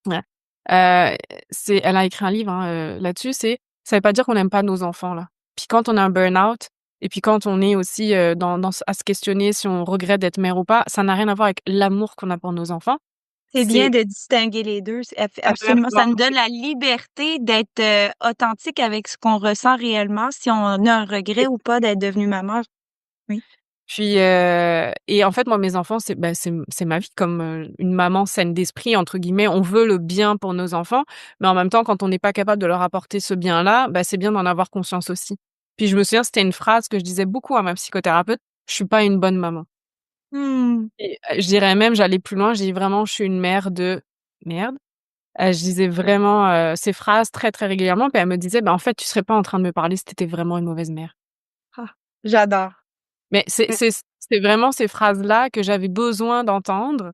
Ouais. Heu, c'est elle a écrit un livre, hein, là-dessus, ça veut pas dire qu'on n'aime pas nos enfants, là. Puis quand on a un burn-out et puis quand on est aussi, dans à se questionner si on regrette d'être mère ou pas, ça n'a rien à voir avec l'amour qu'on a pour nos enfants. C'est bien C'est de distinguer les 2, c'est absolument, Exactement. ça nous donne la liberté d'être, authentique avec ce qu'on ressent réellement, si on a un regret ou pas d'être devenue maman. Oui. Puis, et en fait, moi, mes enfants, c'est ma vie comme, une maman «saine d'esprit» entre guillemets. On veut le bien pour nos enfants, mais en même temps, quand on n'est pas capable de leur apporter ce bien-là, c'est bien d'en avoir conscience aussi. Puis je me souviens, c'était une phrase que je disais beaucoup à ma psychothérapeute: «Je suis pas une bonne maman» Mmh. et je dirais même, j'allais plus loin, j'ai dis vraiment: «Je suis une mère de merde». Je disais vraiment, ces phrases très, très régulièrement, puis elle me disait: «En fait, tu serais pas en train de me parler si tu étais vraiment une mauvaise mère». Ah, j'adore. Mais c'est vraiment ces phrases-là que j'avais besoin d'entendre,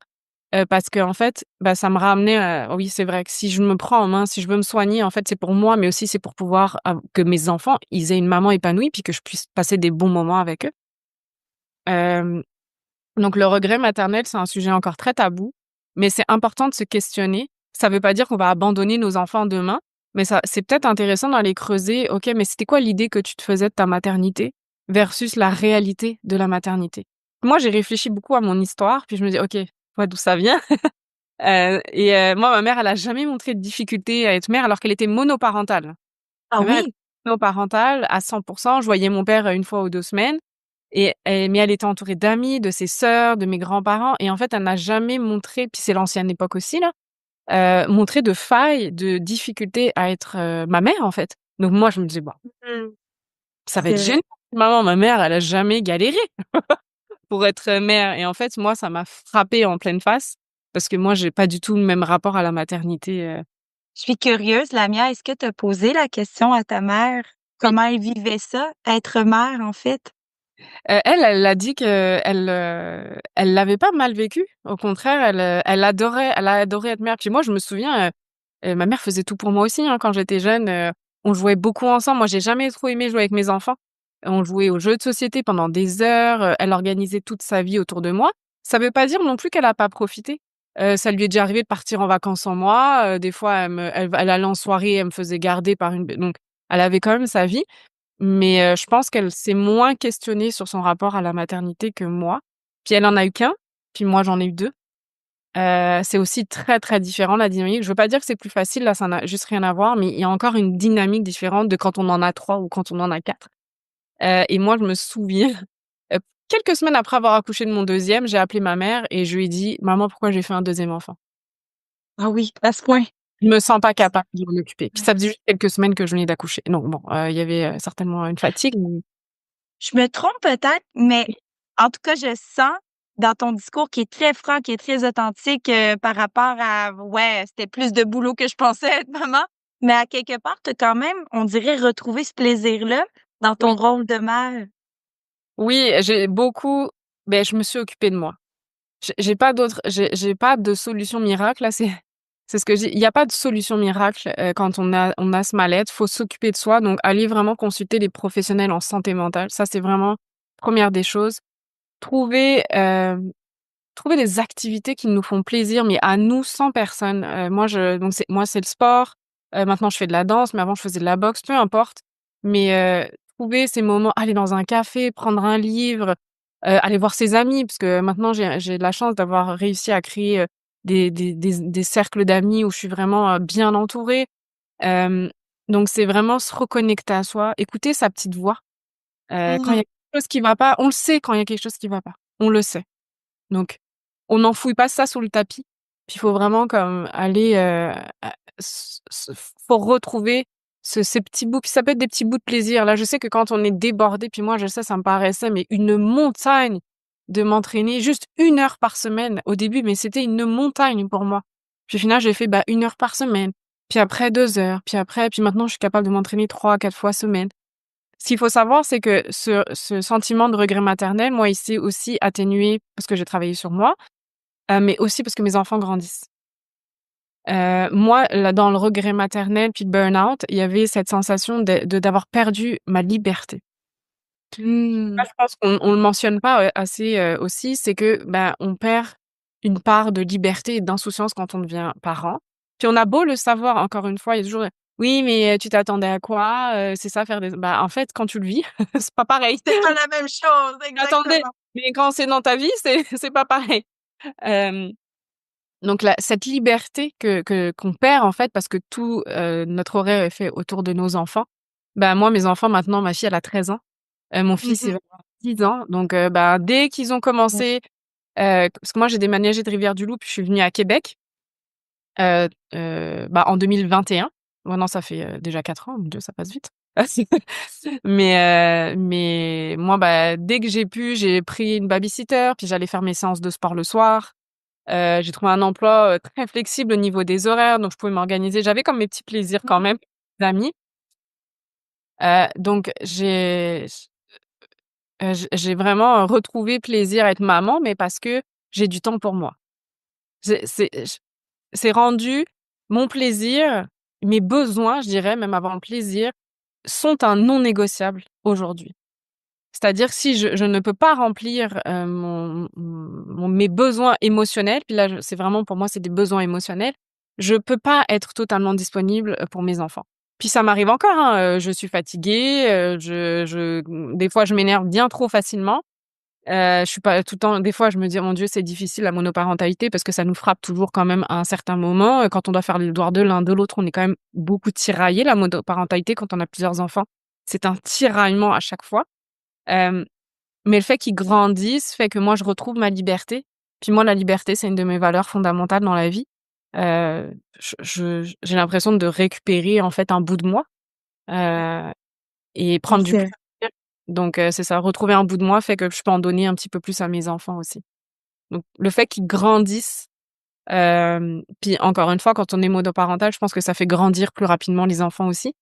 parce qu'en fait, ça me ramenait oui, c'est vrai que si je me prends en main, si je veux me soigner, en fait, c'est pour moi, mais aussi c'est pour pouvoir que mes enfants, ils aient une maman épanouie, puis que je puisse passer des bons moments avec eux. Hem, donc le regret maternel, c'est un sujet encore très tabou, mais c'est important de se questionner. Ça veut pas dire qu'on va abandonner nos enfants demain, mais ça c'est peut-être intéressant d'aller creuser, OK, mais c'était quoi l'idée que tu te faisais de ta maternité versus la réalité de la maternité? Moi, j'ai réfléchi beaucoup à mon histoire, puis je me dis: «OK, vois d'où ça vient». Moi, ma mère, elle a jamais montré de difficulté à être mère alors qu'elle était monoparentale. Ah Ma mère était oui? monoparentale à 100. Je voyais mon père, 1 fois ou 2 semaines mais elle était entourée d'amis, de ses sœurs, de mes grands-parents et en fait, elle n'a jamais montré puis c'est l'ancienne époque aussi là, montré de failles, de difficultés à être, ma mère, en fait. Donc moi, je me disais: «Bah, Mmh. ça va être C'est vrai. génial, maman, ma mère, elle a jamais galéré pour être, mère» et en fait, moi, ça m'a frappée en pleine face parce que moi, j'ai pas du tout le même rapport à la maternité, Je suis curieuse, Lamia, est-ce que tu as posé la question à ta mère? oui. Comment elle vivait ça, être mère, en fait? Elle a dit qu'elle, elle l'avait pas mal vécu. Au contraire, elle a adoré être mère. Puis moi, je me souviens, ma mère faisait tout pour moi aussi, hein, quand j'étais jeune, on jouait beaucoup ensemble. Moi, j'ai jamais trop aimé jouer avec mes enfants. On jouait aux jeux de société pendant des heures, elle organisait toute sa vie autour de moi. Ça veut pas dire non plus qu'elle a pas profité. Ça lui est déjà arrivé de partir en vacances sans moi, des fois elle allait en soirée, elle me faisait garder par une donc elle avait quand même sa vie. Mais, je pense qu'elle s'est moins questionnée sur son rapport à la maternité que moi. Puis elle en a eu qu'un, puis moi j'en ai eu 2. C'est aussi très, très différent la dynamique. Je veux pas dire que c'est plus facile, là, ça n'a juste rien à voir, mais il y a encore une dynamique différente de quand on en a 3 ou quand on en a 4. Et moi je me souviens, heu, quelques semaines après avoir accouché de mon deuxième, j'ai appelé ma mère et je lui ai dit: «Maman, pourquoi j'ai fait un deuxième enfant? Ah oui, à ce point. Je me sens pas capable de m'en occuper». Puis ça faisait juste quelques semaines que je venais d'accoucher. Donc bon, il y avait, certainement une fatigue, mais Je me trompe peut-être, mais oui, en tout cas, je sens dans ton discours qui est très franc, qui est très authentique, par rapport à ouais, c'était plus de boulot que je pensais être maman, mais à quelque part, tu as quand même, on dirait, retrouvé ce plaisir-là dans ton oui. rôle de mère. Oui, j'ai beaucoup je me suis occupée de moi. J'ai pas de solution miracle là, c'est ce que je dis. Il y a pas de solution miracle, quand on a ce mal-être. Faut s'occuper de soi, donc aller vraiment consulter les professionnels en santé mentale. Ça, c'est vraiment première des choses. Trouver, trouver des activités qui nous font plaisir, mais à nous, sans personne. Moi, c'est le sport. Maintenant, je fais de la danse, mais avant, je faisais de la boxe, peu importe. Mais, trouver ces moments, aller dans un café, prendre un livre, aller voir ses amis parce que maintenant j'ai de la chance d'avoir réussi à créer, des cercles d'amis où je suis vraiment, bien entourée. Hem, donc c'est vraiment se reconnecter à soi, écouter sa petite voix. Quand il y a Mmh. quelque chose qui va pas, on le sait quand il y a quelque chose qui va pas, on le sait. Donc on n'enfouit pas ça sous le tapis. Puis il faut vraiment comme aller, à faut retrouver ces petits bouts, puis ça peut être des petits bouts de plaisir. Là, je sais que quand on est débordé, puis moi, je sais, ça me paraissait mais une montagne de m'entraîner juste 1 heure par semaine au début, mais c'était une montagne pour moi. Puis au final, j'ai fait, 1 heure par semaine, puis après 2 heures, puis maintenant je suis capable de m'entraîner 3 à 4 fois semaine. Ce qu'il faut savoir, c'est que ce sentiment de regret maternel, moi, il s'est aussi atténué parce que j'ai travaillé sur moi, mais aussi parce que mes enfants grandissent. Moi, là, dans le regret maternel puis le burn-out, il y avait cette sensation d'avoir perdu ma liberté. Ça, Mmh. je pense qu'on le mentionne pas, assez, aussi, c'est que, on perd une part de liberté et d'insouciance quand on devient parent. Puis on a beau le savoir, encore une fois, il y a toujours: «Oui, mais, tu t'attendais à quoi? C'est ça faire des» en fait, quand tu le vis, c'est pas pareil. C'est pas la même chose, Attendez, exactement. mais quand c'est dans ta vie, c'est c'est pas pareil. Hem, donc cette liberté qu'on perd, en fait, parce que tout, notre horaire est fait autour de nos enfants. Moi, mes enfants, maintenant, ma fille, elle a 13 ans. Mon Mmh fils, il mh. va avoir 10 ans. Donc dès qu'ils ont commencé, parce que moi, j'ai déménagé de Rivière-du-Loup, puis je suis venue à Québec, en 2021. Maintenant, ça fait, déjà 4 ans. Mon Dieu, ça passe vite. Mais moi, dès que j'ai pu, j'ai pris une baby-sitter, puis j'allais faire mes séances de sport le soir. J'ai trouvé un emploi, très flexible au niveau des horaires, donc je pouvais m'organiser. J'avais comme mes petits plaisirs quand Mmh. même, d'amis. Donc j'ai vraiment, retrouvé plaisir à être maman, mais parce que j'ai du temps pour moi. C'est rendu mon plaisir, mes besoins, je dirais, même avant le plaisir, sont un non négociable aujourd'hui. C'est-à-dire que si je ne peux pas remplir, mes besoins émotionnels, puis là, c'est vraiment pour moi, c'est des besoins émotionnels, je peux pas être totalement disponible, pour mes enfants. Puis ça m'arrive encore, hein, je suis fatiguée, des fois, je m'énerve bien trop facilement. Je suis pas tout le temps des fois, je me dis: «Mon Dieu, c'est difficile la monoparentalité» parce que ça nous frappe toujours quand même à un certain moment, quand on doit faire les devoirs de l'un de l'autre, on est quand même beaucoup tiraillés. La monoparentalité quand on a plusieurs enfants, c'est un tiraillement à chaque fois. Hem, mais le fait qu'ils grandissent fait que moi je retrouve ma liberté. Puis moi, la liberté, c'est une de mes valeurs fondamentales dans la vie. J'ai l'impression de récupérer en fait un bout de moi, heu et prendre du Excellent. plaisir. Donc c'est ça, retrouver un bout de moi fait que je peux en donner un petit peu plus à mes enfants aussi. Donc le fait qu'ils grandissent, puis encore une fois, quand on est monoparental, je pense que ça fait grandir plus rapidement les enfants aussi.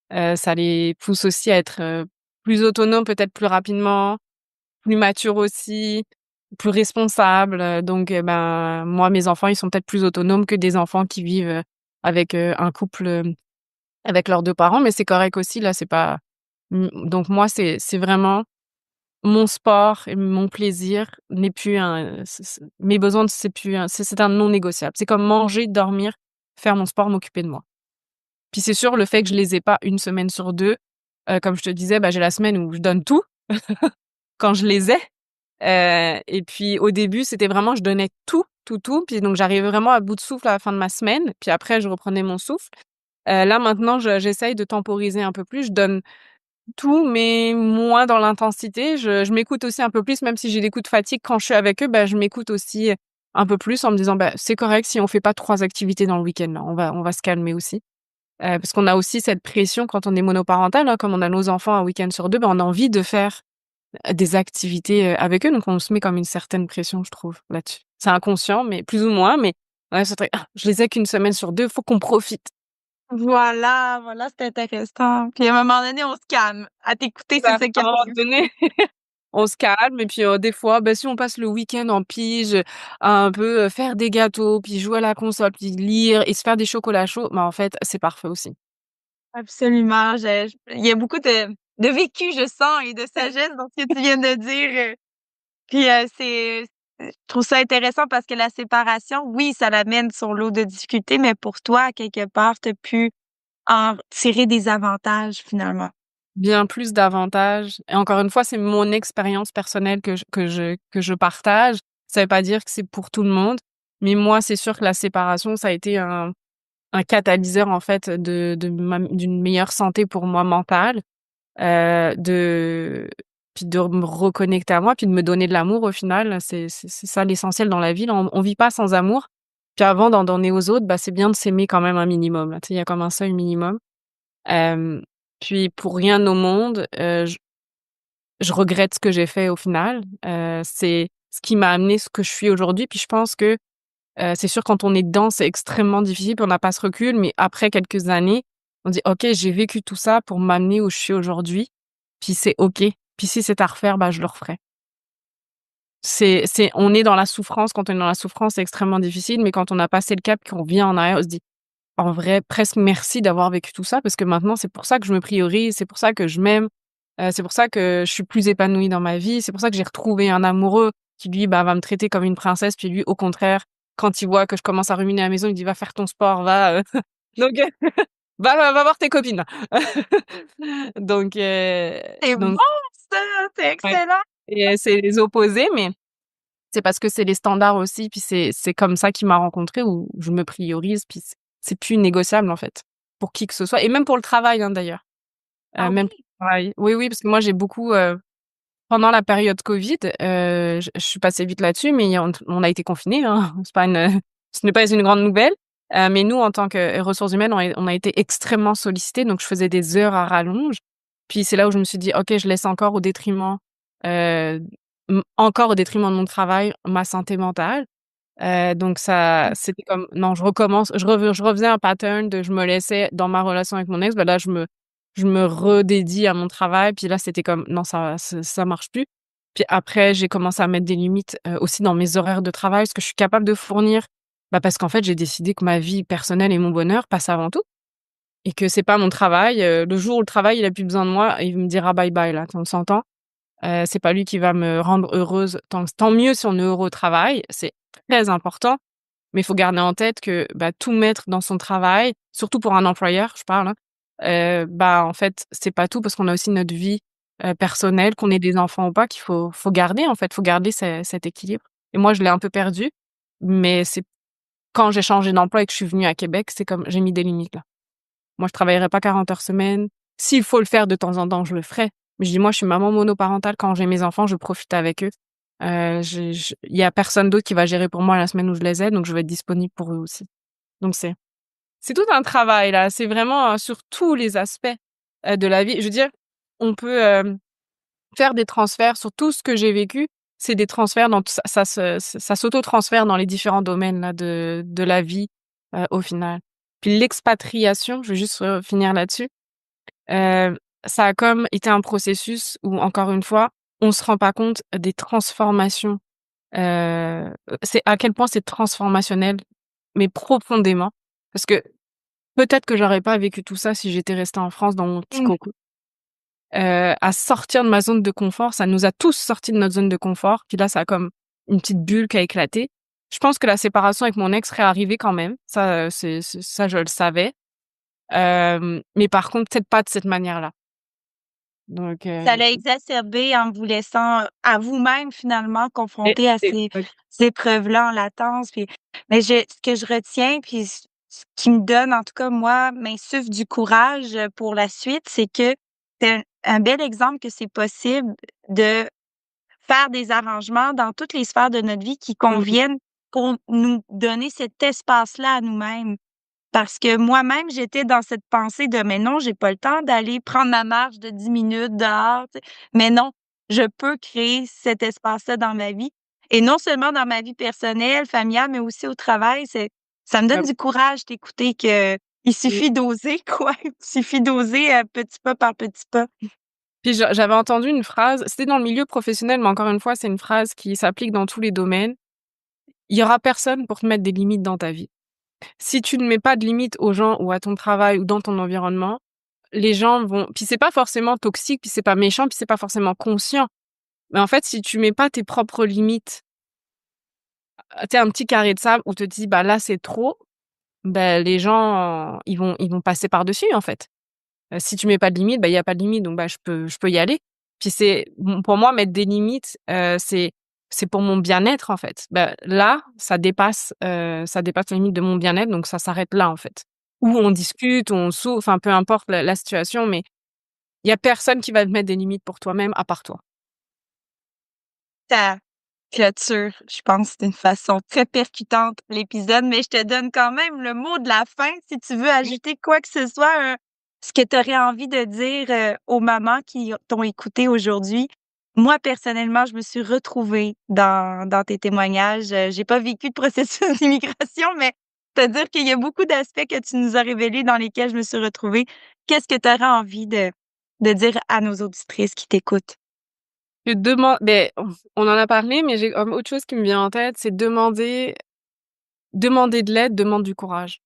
Ça les pousse aussi à être, plus autonomes peut-être plus rapidement, plus matures aussi, plus responsables, donc moi, mes enfants, ils sont peut-être plus autonomes que des enfants qui vivent, avec, un couple, avec leurs 2 parents, mais c'est correct aussi, là, c'est pas donc moi, c'est vraiment mon sport et mon plaisir n'est plus un mes besoins, c'est plus un c'est un non négociable. C'est comme manger, dormir, faire mon sport, m'occuper de moi. Puis c'est sûr, le fait que je les ai pas 1 semaine sur 2, comme je te disais, j'ai la semaine où je donne tout quand je les ai. Et puis au début, c'était vraiment je donnais tout, tout, tout, puis donc j'arrivais vraiment à bout de souffle à la fin de ma semaine, puis après je reprenais mon souffle. Là maintenant, j'essaye de temporiser un peu plus. Je donne tout, mais moins dans l'intensité. Je m'écoute aussi un peu plus, même si j'ai des coups de fatigue quand je suis avec eux, je m'écoute aussi un peu plus en me disant: «C'est correct si on fait pas 3 activités dans le week-end là, on va se calmer aussi». Parce qu'on a aussi cette pression quand on est monoparental, hein, comme on a nos enfants un week-end sur 2, on a envie de faire, des activités, avec eux, donc on se met comme une certaine pression, je trouve, là-dessus. C'est inconscient, mais plus ou moins, mais ouais, c'est très: «Ah, je les ai qu'1 semaine sur 2, faut qu'on profite». Voilà, voilà, c'est intéressant. Puis à un moment donné, on se calme. À t'écouter, c'est Ça, ça qui à un moment arrive. donné, on se calme et puis, des fois, si on passe le week-end en pige, à un peu, faire des gâteaux, puis jouer à la console, puis lire et se faire des chocolats chauds, en fait, c'est parfait aussi. Absolument, il y a beaucoup de vécu, je sens, et de sagesse dans ce que tu viens de dire, puis, je trouve ça intéressant parce que la séparation, oui, ça l'amène sur l'eau de difficultés, mais pour toi, à quelque part, tu as pu en tirer des avantages finalement. bien plus d'avantages et encore une fois, c'est mon expérience personnelle que je partage. Ça veut pas dire que c'est pour tout le monde, mais moi, c'est sûr que la séparation, ça a été un catalyseur, en fait, d'une meilleure santé pour moi mentale, de puis de me reconnecter à moi, puis de me donner de l'amour au final. C'est ça l'essentiel dans la vie, là. On vit pas sans amour. Puis avant d'en donner aux autres, bah, c'est bien de s'aimer quand même un minimum, là. Tu sais, il y a comme un seuil minimum. Hem, Puis pour rien au monde, je regrette ce que j'ai fait au final. C'est ce qui m'a amené ce que je suis aujourd'hui. Puis je pense que, c'est sûr quand on est dedans, c'est extrêmement difficile, puis on n'a pas ce recul, mais après quelques années, on dit: «OK, j'ai vécu tout ça pour m'amener où je suis aujourd'hui, puis c'est OK. Puis si c'est à refaire, bah, je le referai». On est dans la souffrance, quand on est dans la souffrance, c'est extrêmement difficile, mais quand on a passé le cap, qu'on revient en arrière, on se dit: «En vrai, presque merci d'avoir vécu tout ça parce que maintenant c'est pour ça que je me priorise, c'est pour ça que je m'aime, c'est pour ça que je suis plus épanouie dans ma vie, c'est pour ça que j'ai retrouvé un amoureux qui lui, bah, va me traiter comme une princesse, puis lui, au contraire, quand il voit que je commence à ruminer à la maison, il dit: «Va faire ton sport, va, donc va voir tes copines là». Donc C'est bon donc ça! C'est ouais excellent! et c'est les opposés, mais c'est parce que c'est les standards aussi, puis c'est comme ça qu'il m'a rencontrée où je me priorise, puis c'est plus négociable, en fait, pour qui que ce soit et même pour le travail, hein, d'ailleurs. Ah Même pour oui? le travail. Oui, oui, parce que moi j'ai beaucoup, pendant la période covid, je suis passée vite là-dessus, mais on a été confinés, hein, c'est pas une, ce n'est pas une grande nouvelle. Mais nous, en tant que ressources humaines, on a été extrêmement sollicités, donc je faisais des heures à rallonge. Puis c'est là où je me suis dit: «OK, je laisse encore au détriment, heu, encore au détriment de mon travail, ma santé mentale». Donc ça Mmh. c'était comme non, je recommence, je refaisais un pattern de je me laissais dans ma relation avec mon ex, bah, là je me redédie à mon travail, puis là c'était comme non ça marche plus. Puis après j'ai commencé à mettre des limites, aussi dans mes horaires de travail, ce que je suis capable de fournir. Bah, parce qu'en fait j'ai décidé que ma vie personnelle et mon bonheur passent avant tout et que c'est pas mon travail, le jour où le travail il a plus besoin de moi, il me dira bye bye là, on s'entend? C'est pas lui qui va me rendre heureuse, tant mieux si on est heureux au travail, c'est très important. Mais il faut garder en tête que, bah, tout mettre dans son travail, surtout pour un employeur, je parle, hein, bah, en fait, c'est pas tout parce qu'on a aussi notre vie, personnelle, qu'on ait des enfants ou pas, qu'il faut garder, en fait, faut garder cet équilibre et moi, je l'ai un peu perdu, mais c'est quand j'ai changé d'emploi et que je suis venue à Québec, c'est comme j'ai mis des limites, là. Moi, je travaillerai pas 40 heures semaine. S'il faut le faire de temps en temps, je le ferai. Mais je dis: «Moi, je suis maman monoparentale. Quand j'ai mes enfants, je profite avec eux. Il y a personne d'autre qui va gérer pour moi la semaine où je les ai, donc je vais être disponible pour eux aussi». Donc c'est tout un travail là. C'est vraiment, sur tous les aspects, de la vie. Je veux dire, on peut, faire des transferts sur tout ce que j'ai vécu. C'est des transferts dans tout ça, ça s'auto-transfère dans les différents domaines là de la vie, au final. Puis l'expatriation, je vais juste, finir là-dessus. Heu, Ça a comme été un processus où encore une fois, on se rend pas compte des transformations, c'est à quel point c'est transformationnel, mais profondément. Parce que peut-être que j'aurais pas vécu tout ça si j'étais restée en France dans mon petit Mmh. cocon. À sortir de ma zone de confort, ça nous a tous sortis de notre zone de confort, puis là, ça a comme une petite bulle qui a éclaté. Je pense que la séparation avec mon ex serait arrivée quand même, ça, c'est ça je le savais, mais par contre, peut-être pas de cette manière-là. Donc Ça l'a exacerbé en vous laissant à vous-même finalement et confronté à ces épreuves-là en latence puis mais ce que je retiens puis ce qui me donne en tout cas moi, m'insuffle du courage, pour la suite, c'est que c'est un bel exemple que c'est possible de faire des arrangements dans toutes les sphères de notre vie qui mmh, conviennent pour nous donner cet espace-là à nous-mêmes. Parce que moi-même, j'étais dans cette pensée de: «Mais non, j'ai pas le temps d'aller prendre ma marche de 10 minutes dehors», tu sais? Mais non, je peux créer cet espace-là dans ma vie et non seulement dans ma vie personnelle, familiale, mais aussi au travail. Ça me donne bah, du courage d'écouter qu'il oui. suffit d'oser, quoi. Il suffit d'oser, petit pas par petit pas. Puis j'avais entendu une phrase, c'était dans le milieu professionnel, mais encore une fois, c'est une phrase qui s'applique dans tous les domaines. Il y aura personne pour te mettre des limites dans ta vie. Si tu ne mets pas de limites aux gens ou à ton travail ou dans ton environnement, les gens vont, puis c'est pas forcément toxique, puis c'est pas méchant, puis c'est pas forcément conscient. Mais en fait, si tu mets pas tes propres limites, tu un petit carré de sable où tu te dis: «Bah, là, c'est trop», bah, les gens, ils vont passer par-dessus, en fait. Si tu mets pas de limite, il y a pas de limite, donc je peux y aller. Puis pour moi, mettre des limites, c'est pour mon bien-être, en fait. Là, ça dépasse la limite de mon bien-être, donc ça s'arrête là, en fait. Ou on discute, on souffre, enfin, peu importe la situation, mais il y a personne qui va te mettre des limites pour toi-même à part toi. Ta clôture, je pense, d'une façon très percutante l'épisode, mais je te donne quand même le mot de la fin si tu veux ajouter quoi que ce soit, ce que tu aurais envie de dire, aux mamans qui t'ont écouté aujourd'hui. Moi, personnellement, je me suis retrouvée dans tes témoignages. J'ai pas vécu de processus d'immigration, mais te dire qu'il y a beaucoup d'aspects que tu nous as révélés dans lesquels je me suis retrouvée. Qu'est-ce que tu aurais envie de dire à nos auditrices qui t'écoutent? On en a parlé, mais j'ai autre chose qui me vient en tête, c'est demander de l'aide demande du courage.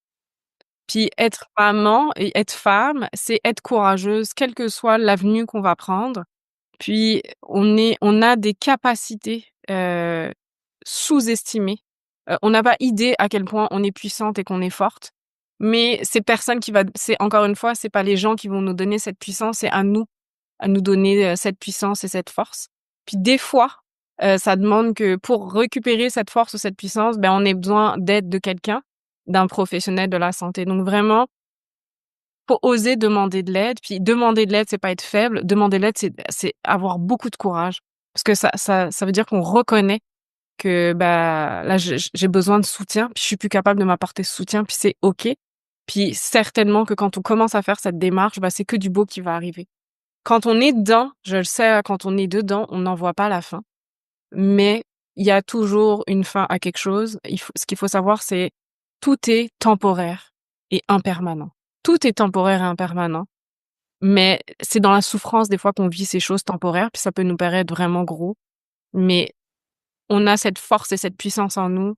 Puis être maman et être femme, c'est être courageuse, quelle que soit l'avenue qu'on va prendre. Puis on a des capacités, sous-estimées. On n'a pas idée à quel point on est puissante et qu'on est forte, mais c'est encore une fois, c'est pas les gens qui vont nous donner cette puissance, c'est à nous donner, cette puissance et cette force. Puis des fois, ça demande que pour récupérer cette force ou cette puissance, on ait besoin d'aide de quelqu'un, d'un professionnel de la santé. Donc vraiment, faut oser demander de l'aide. Puis demander de l'aide, c'est pas être faible. Demander de l'aide, c'est avoir beaucoup de courage. Parce que ça veut dire qu'on reconnaît que, là, j'ai besoin de soutien, puis je suis plus capable de m'apporter ce soutien, puis c'est OK. Puis certainement que quand on commence à faire cette démarche, c'est que du beau qui va arriver. Quand on est dedans, je le sais, quand on est dedans, on n'en voit pas la fin. Mais il y a toujours une fin à quelque chose. Ce qu'il faut savoir, c'est tout est temporaire et impermanent. Tout est temporaire et impermanent, mais c'est dans la souffrance des fois qu'on vit ces choses temporaires, puis ça peut nous paraître vraiment gros, mais on a cette force et cette puissance en nous.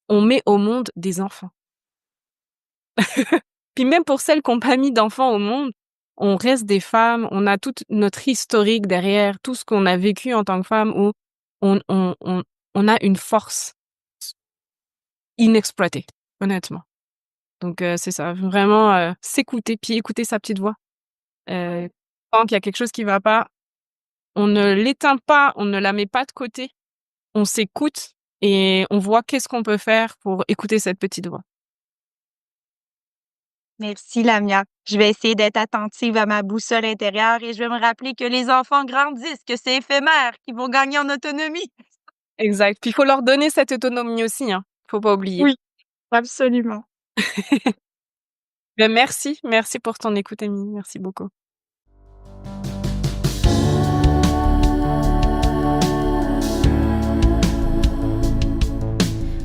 On met au monde des enfants. Puis même pour celles qui ont pas mis d'enfants au monde, on reste des femmes, on a toute notre historique derrière, tout ce qu'on a vécu en tant que femme où on on on on a une force inexploitée, honnêtement. Donc c'est ça, vraiment, s'écouter, puis écouter sa petite voix. Quand il y a quelque chose qui va pas, on ne l'éteint pas, on ne la met pas de côté, on s'écoute et on voit qu'est-ce qu'on peut faire pour écouter cette petite voix. Merci, Lamia. Je vais essayer d'être attentive à ma boussole intérieure et je vais me rappeler que les enfants grandissent, que c'est éphémère, qu'ils vont gagner en autonomie. Exact. Puis il faut leur donner cette autonomie aussi, hein, faut pas oublier. Oui, absolument. Merci pour ton écoute, Amy. Merci beaucoup.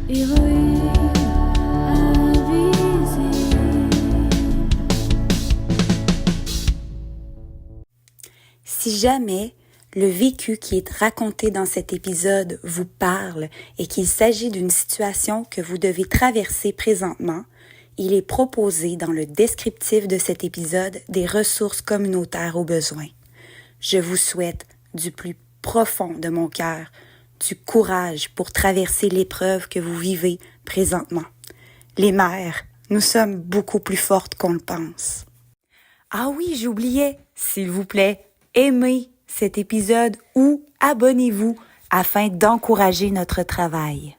Héroïne invisible. Si jamais le vécu qui est raconté dans cet épisode vous parle et qu'il s'agit d'une situation que vous devez traverser présentement, il est proposé dans le descriptif de cet épisode des ressources communautaires au besoin. Je vous souhaite du plus profond de mon cœur du courage pour traverser l'épreuve que vous vivez présentement. Les mères, nous sommes beaucoup plus fortes qu'on le pense. Ah oui, j'oubliais, s'il vous plaît, aimez cet épisode ou abonnez-vous afin d'encourager notre travail.